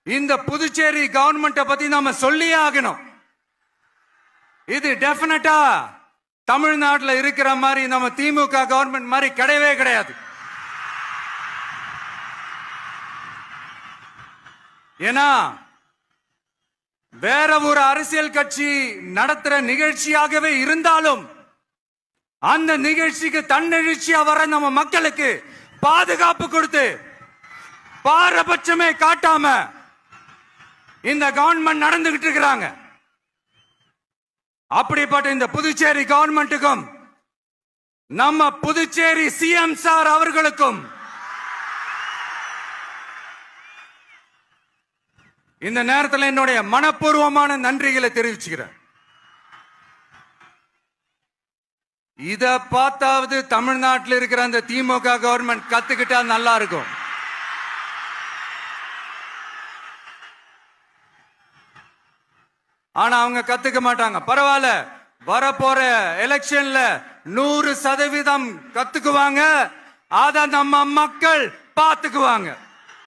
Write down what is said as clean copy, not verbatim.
இந்த புதுச்சேரி கவர்மெண்ட்டை பத்தி நாம சொல்லியே ஆகணும். இது டெஃபினட்டா தமிழ்நாட்டில் இருக்கிற மாதிரி நம்ம திமுக கவர்மெண்ட் மாதிரி கிடையவே கிடையாது. ஏன்னா வேற ஒரு அரசியல் கட்சி நடத்துற நிகழ்ச்சியாகவே இருந்தாலும் அந்த நிகழ்ச்சிக்கு தன்னெழுச்சியா வர நம்ம மக்களுக்கு பாதுகாப்பு கொடுத்து பாரபட்சமே காட்டாம இந்த கவர்மெண்ட் நடந்துகிட்டு இருக்கிறாங்க. அப்படிப்பட்ட இந்த புதுச்சேரி கவர்மெண்ட்டுக்கும் நம்ம புதுச்சேரி சிஎம் சார் அவர்களுக்கும் இந்த நேரத்தில் என்னுடைய மனப்பூர்வமான நன்றிகளை தெரிவிச்சுக்கிறேன். இத பார்த்தாவது தமிழ்நாட்டில் இருக்கிற அந்த திமுக கவர்மெண்ட் கத்துக்கிட்டா நல்லா இருக்கும். ஆனா அவங்க கத்துக்க மாட்டாங்க. பரவாயில்ல, வரப்போற எலெக்ஷன்ல 100% கத்துக்குவாங்க. அத நம்ம மக்கள் பார்த்துக்குவாங்க.